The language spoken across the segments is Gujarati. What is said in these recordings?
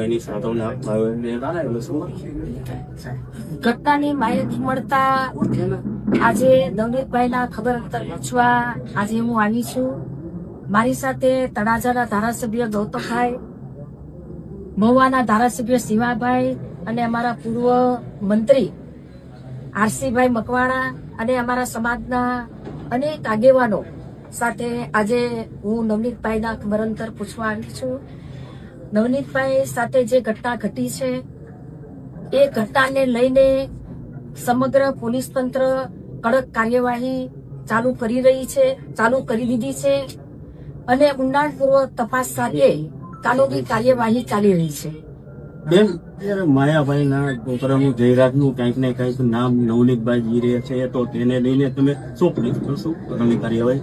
ગીરાબાઈની સાધવને આપવા ઘટનાની માહિતી મળતા આજે નવનીતભાઈના ખબર અંતર પૂછવા આજે હું આવી છું. મારી સાથે તળાજાના ધારાસભ્ય ગૌતમભાઈ, મહુવાના ધારાસભ્ય શિવાભાઈ અને અમારા પૂર્વ મંત્રી આરસીભાઈ મકવાણા અને અમારા સમાજના અનેક આગેવાનો સાથે આજે હું નવનીતભાઈના ખબર અંતર પૂછવા આવી છું. નવનીતભાઈ સાથે જે ઘટના ઘટી છે એ ઘટનાને લઈને સમગ્ર પોલીસ તંત્ર કડક કાર્યવાહી ચાલુ કરી દીધી છે અને ઊંડાણપૂર્વક તપાસ સાથે કાનૂની કાર્યવાહી ચાલી રહી છે. બેન, માયાભાઈના છોકરાનું જયરાજનું કંઈક ને કંઈક નામ નવનીતભાઈ જી રહ્યા છે, તો તેને લઈને તમે શું કરશો કાનૂની કાર્યવાહી?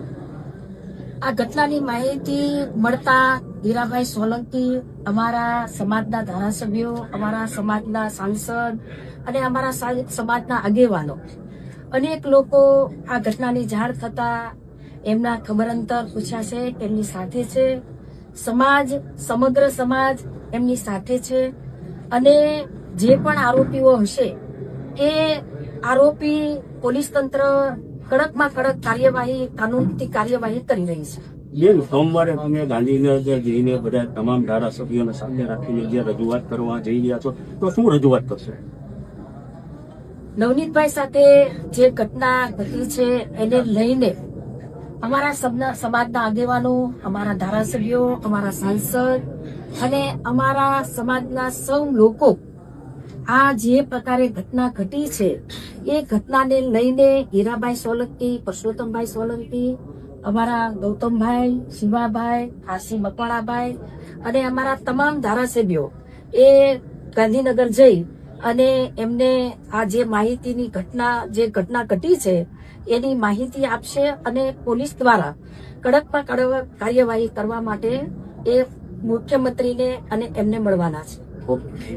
આ ઘટનાની માહિતી મળતા હીરાભાઈ સોલંકી, અમારા સમાજના ધારાસભ્યો, અમારા સમાજના સાંસદ અને અમારા સમાજના આગેવાનો અનેક લોકો આ ઘટનાની જાણ થતા એમના ખબર અંતર પૂછ્યા છે. એમની સાથે છે સમગ્ર સમાજ એમની સાથે છે અને જે પણ આરોપીઓ હશે એ આરોપી પોલીસ તંત્ર કડકમાં કડક કાર્યવાહી, કાનૂની કાર્યવાહી કરી રહી છે. બેન, સોમવારે તમે ગાંધીનગર જઈને બધા તમામ ધારાસભ્યોને સાથે રાખીને જે રજૂઆત કરવા જઈ રહ્યા છો, તો શું રજૂઆત કરશો? નવનીતભાઈ સાથે જે ઘટના ઘટી છે એને લઈને અમારા સમાજના આગેવાનો, અમારા ધારાસભ્યો, અમારા સાંસદ અને અમારા સમાજના સૌ લોકો આ જે પ્રકારે ઘટના ઘટી છે એ ઘટનાને લઈને હીરાભાઈ સોલંકી, પરસોત્તમભાઈ સોલંકી, અમારા ગૌતમભાઈ, શિવાભાઈ, આરસી મકવાણાભાઈ અને અમારા તમામ ધારાસભ્યો એ ગાંધીનગર જઈ અને એમને આ જે માહિતીની ઘટના ઘટી છે એની માહિતી આપશે અને પોલીસ દ્વારા કડકમાં કડક કાર્યવાહી કરવા માટે એ મુખ્યમંત્રીને અને એમને મળવાના છે. ઓકે.